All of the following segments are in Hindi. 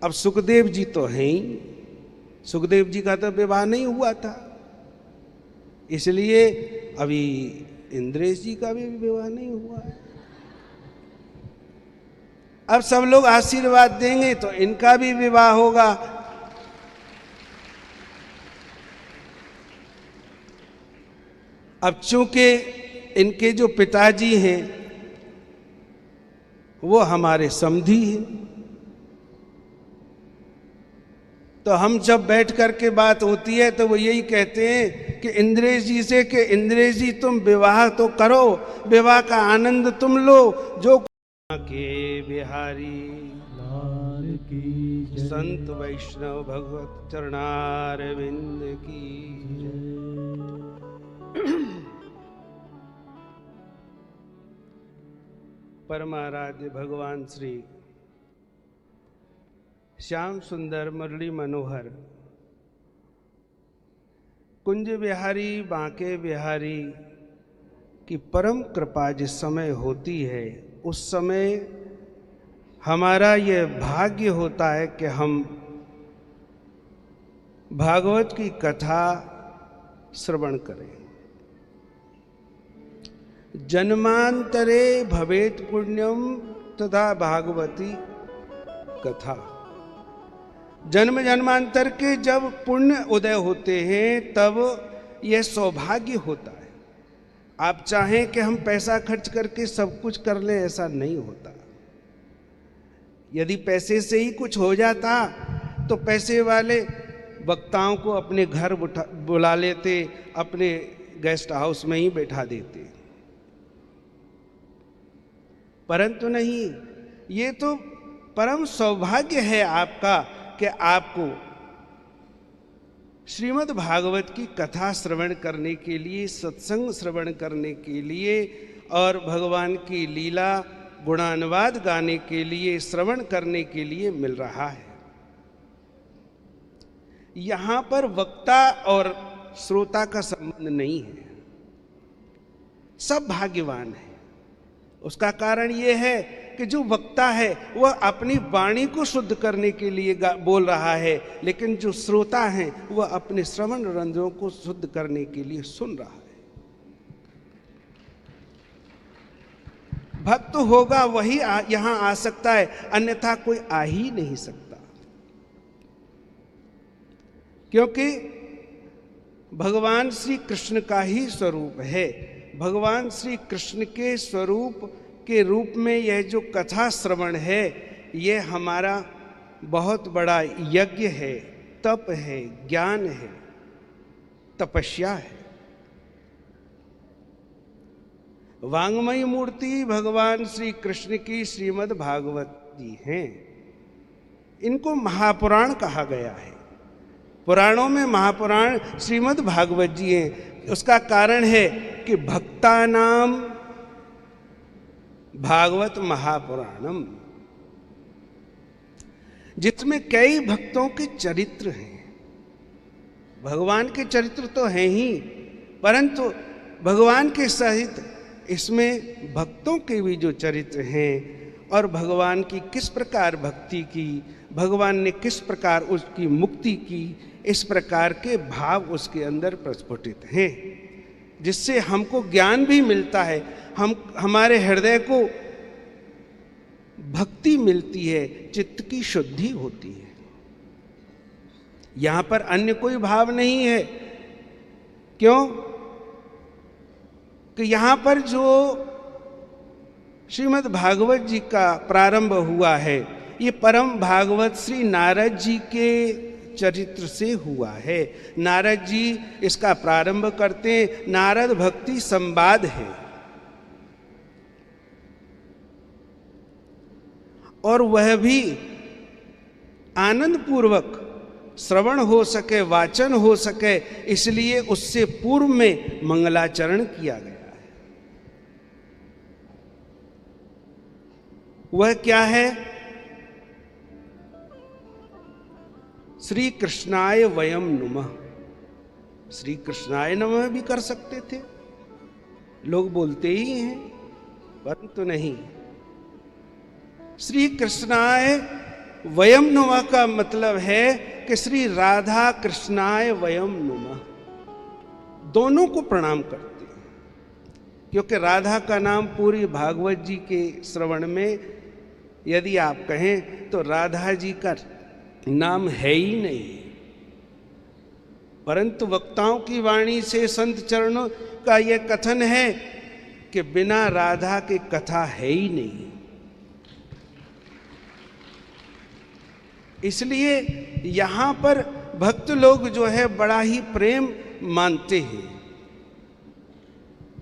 अब सुखदेव जी तो हैं ही, सुखदेव जी का तो विवाह नहीं हुआ था, इसलिए अभी इंद्रेश जी का भी विवाह नहीं हुआ है। अब सब लोग आशीर्वाद देंगे तो इनका भी विवाह होगा। अब चूंकि इनके जो पिताजी हैं वो हमारे समधी हैं, तो हम जब बैठ करके बात होती है तो वो यही कहते हैं कि इंद्रेश जी से कि इंद्रेश जी तुम विवाह तो करो, विवाह का आनंद तुम लो, जो के बिहारी लाल की, संत वैष्णव भगवत चरणारविंद की। परमाराध्य भगवान श्री श्याम सुंदर मुरली मनोहर कुंज बिहारी बांके बिहारी की परम कृपा जिस समय होती है, उस समय हमारा ये भाग्य होता है कि हम भागवत की कथा श्रवण करें। जन्मांतरे भवेत पुण्यम तथा भागवती कथा। जन्म जन्मांतर के जब पुण्य उदय होते हैं तब यह सौभाग्य होता है। आप चाहें कि हम पैसा खर्च करके सब कुछ कर लें, ऐसा नहीं होता। यदि पैसे से ही कुछ हो जाता तो पैसे वाले वक्ताओं को अपने घर बुला लेते, अपने गेस्ट हाउस में ही बैठा देते, परंतु नहीं। ये तो परम सौभाग्य है आपका कि आपको श्रीमद् भागवत की कथा श्रवण करने के लिए, सत्संग श्रवण करने के लिए और भगवान की लीला गुणानुवाद गाने के लिए, श्रवण करने के लिए मिल रहा है। यहां पर वक्ता और श्रोता का संबंध नहीं है, सब भाग्यवान है। उसका कारण यह है कि जो वक्ता है वह अपनी वाणी को शुद्ध करने के लिए बोल रहा है, लेकिन जो श्रोता हैं वह अपने श्रवण रंध्रों को शुद्ध करने के लिए सुन रहा है। भक्त होगा वही यहां आ सकता है, अन्यथा कोई आ ही नहीं सकता, क्योंकि भगवान श्री कृष्ण का ही स्वरूप है। भगवान श्री कृष्ण के स्वरूप के रूप में यह जो कथा श्रवण है, यह हमारा बहुत बड़ा यज्ञ है, तप है, ज्ञान है, तपस्या है। वांग्मयी मूर्ति भगवान श्री कृष्ण की श्रीमद् भागवत जी हैं। इनको महापुराण कहा गया है। पुराणों में महापुराण श्रीमद् भागवत जी हैं। उसका कारण है कि भक्तानाम भागवत महापुराणम, जिसमें कई भक्तों के चरित्र हैं। भगवान के चरित्र तो हैं ही, परंतु भगवान के सहित इसमें भक्तों के भी जो चरित्र हैं और भगवान की किस प्रकार भक्ति की, भगवान ने किस प्रकार उसकी मुक्ति की, इस प्रकार के भाव उसके अंदर प्रस्फुटित हैं, जिससे हमको ज्ञान भी मिलता है, हमारे हृदय को भक्ति मिलती है, चित्त की शुद्धि होती है। यहां पर अन्य कोई भाव नहीं है। क्यों? कि यहां पर जो श्रीमद् भागवत जी का प्रारंभ हुआ है, ये परम भागवत श्री नारद जी के चरित्र से हुआ है। नारद जी इसका प्रारंभ करते हैं। नारद भक्ति संवाद है और वह भी आनंद पूर्वक श्रवण हो सके, वाचन हो सके, इसलिए उससे पूर्व में मंगलाचरण किया गया है। वह क्या है? श्री कृष्णाय वयम नुमः। श्री कृष्णाय नमः भी कर सकते थे, लोग बोलते ही हैं, परंतु नहीं। श्री कृष्णाय वयम नुमः का मतलब है कि श्री राधा कृष्णाय वयम नुमः, दोनों को प्रणाम करते हैं। क्योंकि राधा का नाम पूरी भागवत जी के श्रवण में यदि आप कहें तो राधा जी का नाम है ही नहीं, परंतु वक्ताओं की वाणी से संत चरणों का यह कथन है कि बिना राधा के कथा है ही नहीं। इसलिए यहां पर भक्त लोग जो है बड़ा ही प्रेम मानते हैं।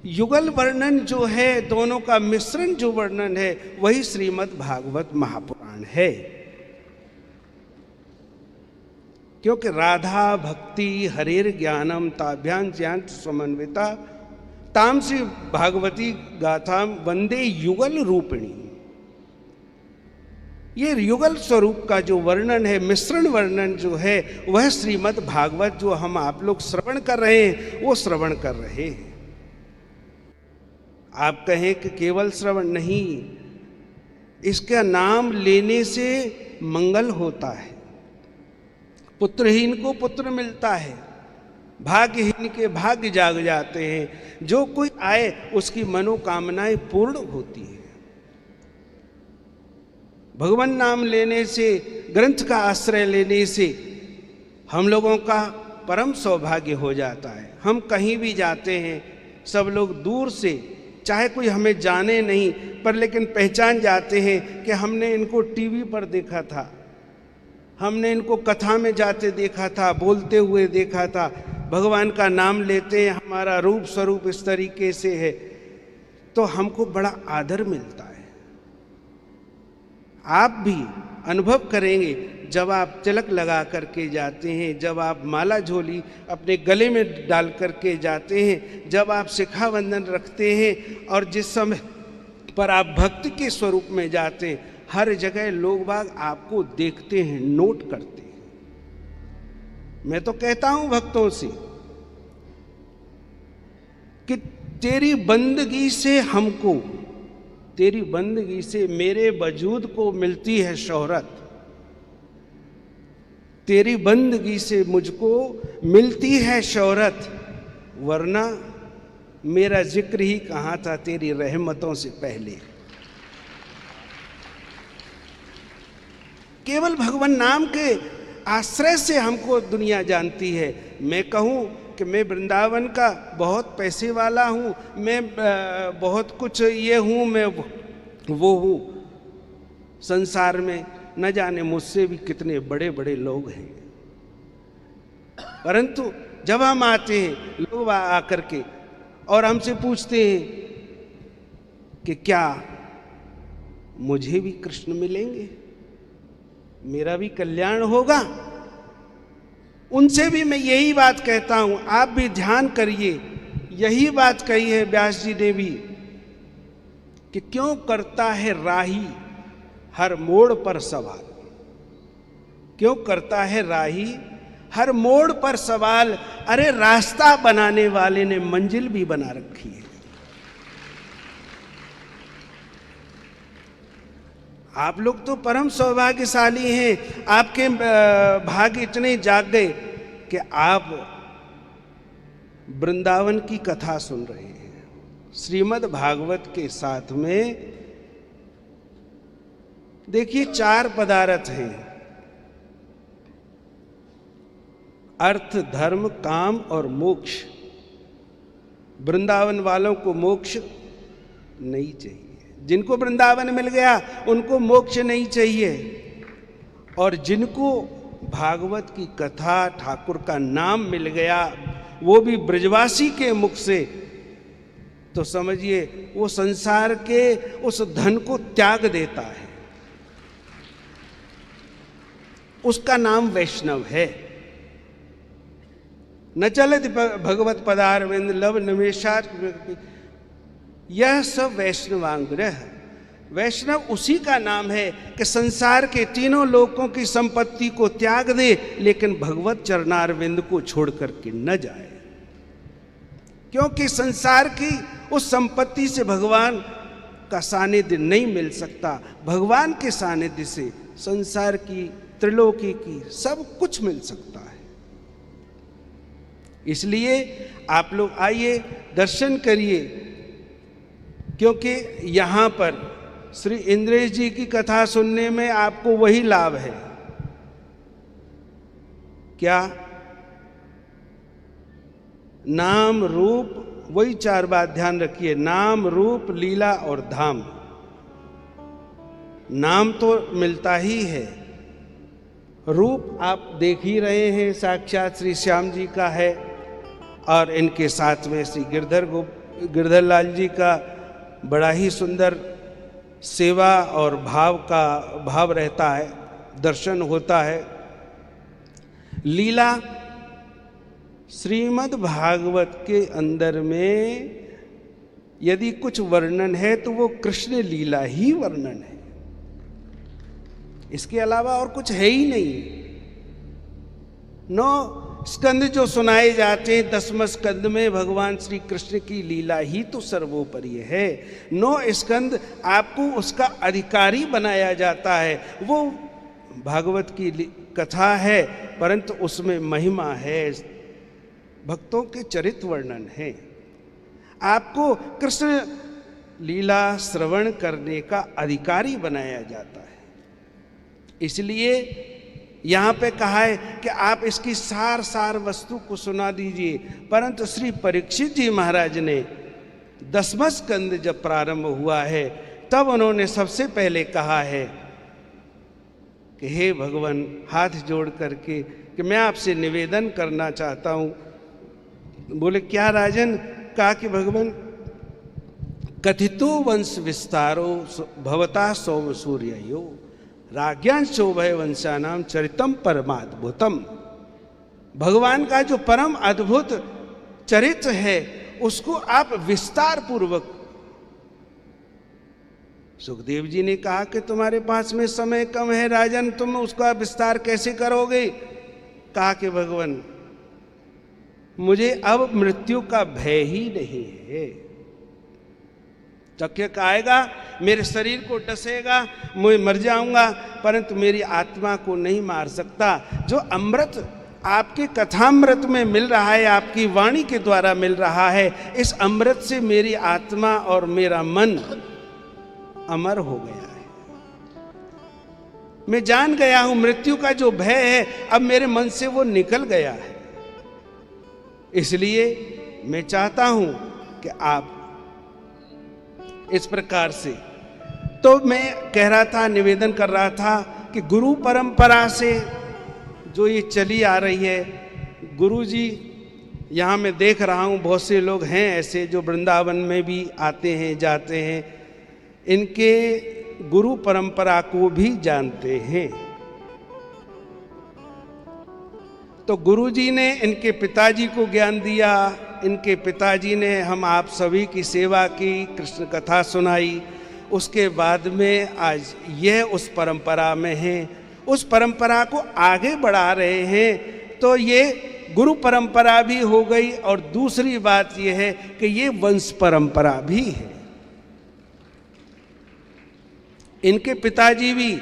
युगल वर्णन जो है, दोनों का मिश्रण जो वर्णन है, वही श्रीमद् भागवत महापुराण है। क्योंकि राधा भक्ति हरेर ज्ञानम ताभ्यां ज्ञान समन्विता ताम श्री भागवती गाथा वंदे युगल रूपिणी। ये युगल स्वरूप का जो वर्णन है, मिश्रण वर्णन जो है, वह श्रीमद् भागवत जो हम आप लोग श्रवण कर रहे हैं वो श्रवण कर रहे हैं। आप कहें कि केवल श्रवण नहीं, इसका नाम लेने से मंगल होता है, पुत्रहीन को पुत्र मिलता है, भाग्यहीन के भाग्य जाग जाते हैं, जो कोई आए उसकी मनोकामनाएं पूर्ण होती है। भगवान नाम लेने से, ग्रंथ का आश्रय लेने से हम लोगों का परम सौभाग्य हो जाता है। हम कहीं भी जाते हैं, सब लोग दूर से, चाहे कोई हमें जाने नहीं, पर लेकिन पहचान जाते हैं कि हमने इनको टीवी पर देखा था, हमने इनको कथा में जाते देखा था, बोलते हुए देखा था, भगवान का नाम लेते हैं, हमारा रूप स्वरूप इस तरीके से है, तो हमको बड़ा आदर मिलता है। आप भी अनुभव करेंगे जब आप तिलक लगा करके जाते हैं, जब आप माला झोली अपने गले में डाल करके जाते हैं, जब आप शिखा बंधन रखते हैं, और जिस समय पर आप भक्ति के स्वरूप में जाते हैं, हर जगह लोग बाग आपको देखते हैं, नोट करते हैं। मैं तो कहता हूं भक्तों से कि तेरी बंदगी से हमको, तेरी बंदगी से मेरे वजूद को मिलती है शोहरत, तेरी बंदगी से मुझको मिलती है शोहरत, वरना मेरा जिक्र ही कहाँ था तेरी रहमतों से पहले। केवल भगवान नाम के आश्रय से हमको दुनिया जानती है। मैं कहूँ कि मैं वृंदावन का बहुत पैसे वाला हूँ, मैं बहुत कुछ ये हूँ, मैं वो हूँ, संसार में न जाने मुझसे भी कितने बड़े बड़े लोग हैं, परंतु जब हम आते हैं, लोग आकर के और हमसे पूछते हैं कि क्या मुझे भी कृष्ण मिलेंगे, मेरा भी कल्याण होगा, उनसे भी मैं यही बात कहता हूं, आप भी ध्यान करिए। यही बात कही है व्यास जी ने भी कि क्यों करता है राही हर मोड़ पर सवाल, क्यों करता है राही हर मोड़ पर सवाल। अरे रास्ता बनाने वाले ने मंजिल भी बना रखी है। आप लोग तो परम सौभाग्यशाली हैं, आपके भाग्य इतने जाग गए कि आप वृंदावन की कथा सुन रहे हैं। श्रीमद् भागवत के साथ में देखिए 4 पदार्थ हैं, अर्थ, धर्म, काम और मोक्ष। वृंदावन वालों को मोक्ष नहीं चाहिए, जिनको वृंदावन मिल गया उनको मोक्ष नहीं चाहिए, और जिनको भागवत की कथा, ठाकुर का नाम मिल गया, वो भी ब्रजवासी के मुख से, तो समझिए वो संसार के उस धन को त्याग देता है। उसका नाम वैष्णव है। न चलत भगवत पदारविंद लव निमेषा, यह सब वैष्णवांग्रह। वैष्णव उसी का नाम है कि संसार के तीनों लोकों की संपत्ति को त्याग दे, लेकिन भगवत चरणारविंद को छोड़ करके न जाए, क्योंकि संसार की उस संपत्ति से भगवान का सानिध्य नहीं मिल सकता। भगवान के सानिध्य से संसार की, त्रिलोकी की, सब कुछ मिल सकता है। इसलिए आप लोग आइए, दर्शन करिए, क्योंकि यहां पर श्री इंद्रेश जी की कथा सुनने में आपको वही लाभ है। क्या? नाम रूप, वही 4 बात ध्यान रखिए, नाम रूप लीला और धाम। नाम तो मिलता ही है, रूप आप देख ही रहे हैं, साक्षात श्री श्याम जी का है, और इनके साथ में श्री गिरधर लाल जी का बड़ा ही सुंदर सेवा और भाव रहता है, दर्शन होता है। लीला, श्रीमद् भागवत के अंदर में यदि कुछ वर्णन है तो वो कृष्ण लीला ही वर्णन है, इसके अलावा और कुछ है ही नहीं। 9 स्कंद जो सुनाए जाते हैं, 10वें स्कंद में भगवान श्री कृष्ण की लीला ही तो सर्वोपरि है। 9 स्कंद आपको उसका अधिकारी बनाया जाता है। वो भागवत की कथा है, परंतु उसमें महिमा है, भक्तों के चरित्र वर्णन है। आपको कृष्ण लीला श्रवण करने का अधिकारी बनाया जाता है। इसलिए यहां पे कहा है कि आप इसकी सार वस्तु को सुना दीजिए। परंतु श्री परीक्षित जी महाराज ने 10वां स्कंद जब प्रारंभ हुआ है, तब उन्होंने सबसे पहले कहा है कि हे भगवान, हाथ जोड़ करके कि मैं आपसे निवेदन करना चाहता हूं। बोले क्या राजन? कहा कि भगवान, कथितो वंश विस्तारो भवता सौम सूर्यो राज्ञां शोभय वंशानाम चरितम परमाद्भुतम। भगवान का जो परम अद्भुत चरित्र है उसको आप विस्तार पूर्वक। सुखदेव जी ने कहा कि तुम्हारे पास में समय कम है राजन, तुम उसका विस्तार कैसे करोगे? कहा कि भगवान, मुझे अब मृत्यु का भय ही नहीं है। तक्षक आएगा, मेरे शरीर को डसेगा, मैं मर जाऊंगा, परंतु मेरी आत्मा को नहीं मार सकता। जो अमृत आपके कथामृत में मिल रहा है, आपकी वाणी के द्वारा मिल रहा है, इस अमृत से मेरी आत्मा और मेरा मन अमर हो गया है। मैं जान गया हूं मृत्यु का जो भय है अब मेरे मन से वो निकल गया है। इसलिए मैं चाहता हूं कि आप इस प्रकार से, तो मैं कह रहा था, निवेदन कर रहा था कि गुरु परंपरा से जो ये चली आ रही है, गुरु जी यहाँ मैं देख रहा हूँ बहुत से लोग हैं ऐसे जो वृंदावन में भी आते हैं जाते हैं, इनके गुरु परंपरा को भी जानते हैं। तो गुरु जी ने इनके पिताजी को ज्ञान दिया, इनके पिताजी ने हम आप सभी की सेवा की, कृष्ण कथा सुनाई, उसके बाद में आज यह उस परंपरा में है, उस परंपरा को आगे बढ़ा रहे हैं। तो ये गुरु परंपरा भी हो गई, और दूसरी बात यह है कि ये वंश परंपरा भी है। इनके पिताजी भी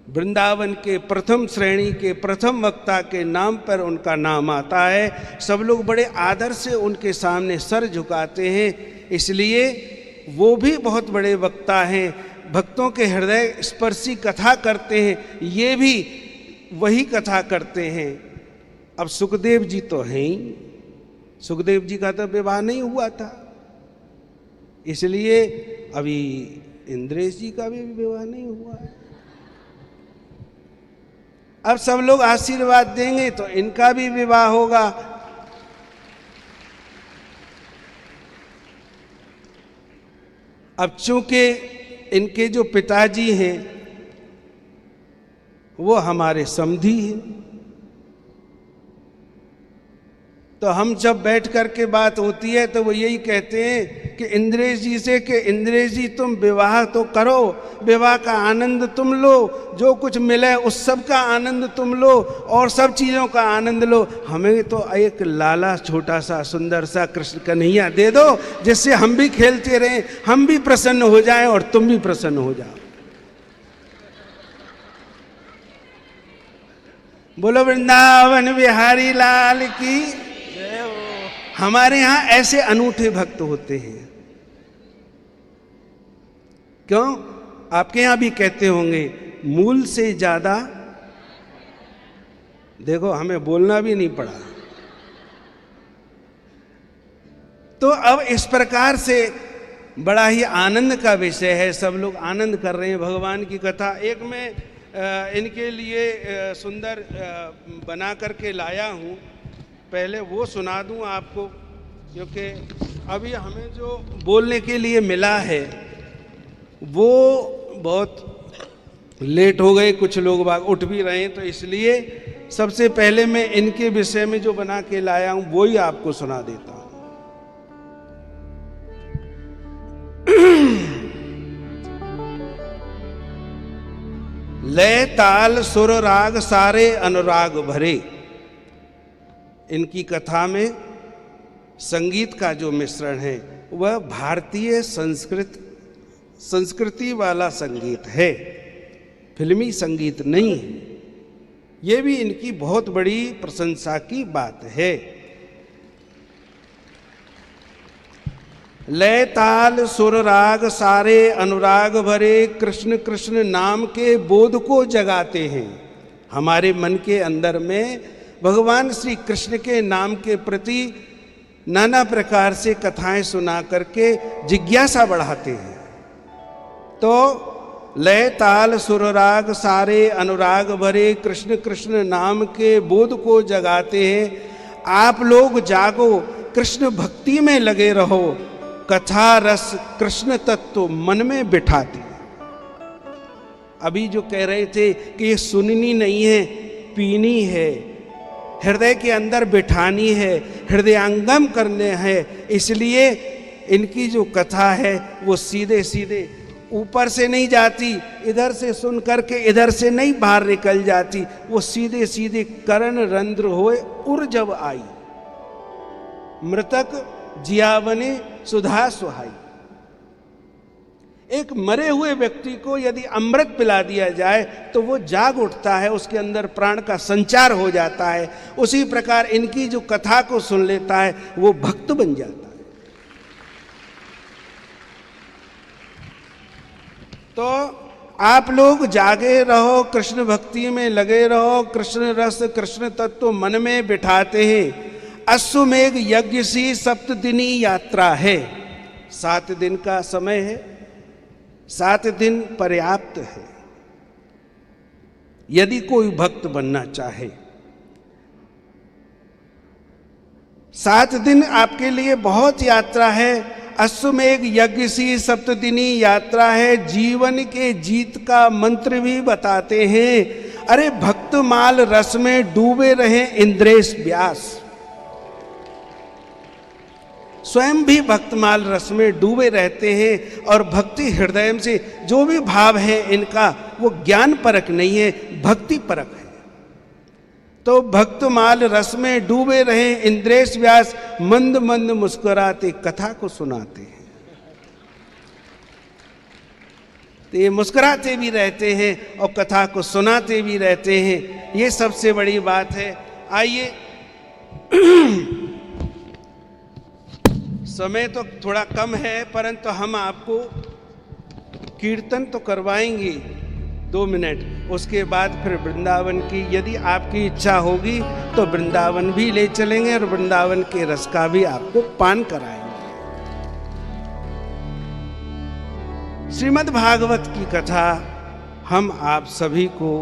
वृंदावन के प्रथम श्रेणी के प्रथम वक्ता के नाम पर उनका नाम आता है। सब लोग बड़े आदर से उनके सामने सर झुकाते हैं, इसलिए वो भी बहुत बड़े वक्ता हैं, भक्तों के हृदय स्पर्शी कथा करते हैं, ये भी वही कथा करते हैं। अब सुखदेव जी तो हैं ही, सुखदेव जी का तो विवाह नहीं हुआ था, इसलिए अभी इंद्रेश जी का भी विवाह नहीं हुआ है। अब सब लोग आशीर्वाद देंगे तो इनका भी विवाह होगा। अब चूंकि इनके जो पिताजी हैं वो हमारे समधी हैं, तो हम जब बैठ कर के बात होती है तो वो यही कहते हैं कि इंद्रेश जी से कि इंद्रेश जी तुम विवाह तो करो, विवाह का आनंद तुम लो, जो कुछ मिले उस सब का आनंद तुम लो और सब चीज़ों का आनंद लो, हमें तो एक लाला छोटा सा सुंदर सा कृष्ण कन्हैया दे दो जिससे हम भी खेलते रहें, हम भी प्रसन्न हो जाएं और तुम भी प्रसन्न हो जाओ। बोलो वृंदावन बिहारी लाल की जय हो। हमारे यहां ऐसे अनूठे भक्त होते हैं। क्यों? आपके यहां भी कहते होंगे मूल से ज्यादा। देखो, हमें बोलना भी नहीं पड़ा। तो अब इस प्रकार से बड़ा ही आनंद का विषय है। सब लोग आनंद कर रहे हैं भगवान की कथा। एक मैं इनके लिए सुंदर बना करके लाया हूँ, पहले वो सुना दूँ आपको, क्योंकि अभी हमें जो बोलने के लिए मिला है वो बहुत लेट हो गए, कुछ लोग बाग उठ भी रहे हैं, तो इसलिए सबसे पहले मैं इनके विषय में जो बना के लाया हूँ वो ही आपको सुना देता हूँ। लय ताल सुर राग सारे अनुराग भरे। इनकी कथा में संगीत का जो मिश्रण है वह भारतीय संस्कृति वाला संगीत है, फिल्मी संगीत नहीं है। ये भी इनकी बहुत बड़ी प्रशंसा की बात है। लय ताल सुर राग सारे अनुराग भरे, कृष्ण कृष्ण नाम के बोध को जगाते हैं। हमारे मन के अंदर में भगवान श्री कृष्ण के नाम के प्रति नाना प्रकार से कथाएं सुना करके जिज्ञासा बढ़ाते हैं। तो लय ताल सुर राग सारे अनुराग भरे, कृष्ण कृष्ण नाम के बोध को जगाते हैं। आप लोग जागो, कृष्ण भक्ति में लगे रहो, कथा रस कृष्ण तत्व मन में बिठाती। अभी जो कह रहे थे कि ये सुननी नहीं है, पीनी है, हृदय के अंदर बिठानी है, हृदयांगम करने हैं, इसलिए इनकी जो कथा है वो सीधे सीधे ऊपर से नहीं जाती, इधर से सुन करके इधर से नहीं बाहर निकल जाती, वो सीधे सीधे कर्ण रंध्र होए उर जब आई, मृतक जियावने सुधा सुहाई। एक मरे हुए व्यक्ति को यदि अमृत पिला दिया जाए तो वो जाग उठता है, उसके अंदर प्राण का संचार हो जाता है। उसी प्रकार इनकी जो कथा को सुन लेता है वो भक्त बन जाता है। तो आप लोग जागे रहो, कृष्ण भक्ति में लगे रहो, कृष्ण रस कृष्ण तत्व मन में बिठाते हैं। अश्वमेघ यज्ञ सी सप्तदिनी यात्रा है। 7 दिन का समय है, 7 दिन पर्याप्त है यदि कोई भक्त बनना चाहे। 7 दिन आपके लिए बहुत यात्रा है। अश्वमेघ यज्ञ सी सप्तदिनी यात्रा है। जीवन के जीत का मंत्र भी बताते हैं। अरे भक्त माल रस में डूबे रहे इंद्रेश व्यास, स्वयं भी भक्तमाल रस में डूबे रहते हैं और भक्ति हृदय से जो भी भाव है इनका वो ज्ञान परक नहीं है, भक्ति परक है। तो भक्तमाल रस में डूबे रहे इंद्रेश व्यास, मंद मंद मुस्कुराते कथा को सुनाते हैं। तो ये मुस्कुराते भी रहते हैं और कथा को सुनाते भी रहते हैं, ये सबसे बड़ी बात है। आइए, समय तो थोड़ा कम है परंतु हम आपको कीर्तन तो करवाएंगे 2 मिनट, उसके बाद फिर वृंदावन की यदि आपकी इच्छा होगी तो वृंदावन भी ले चलेंगे और वृंदावन के रस का भी आपको पान कराएंगे। श्रीमद् भागवत की कथा हम आप सभी को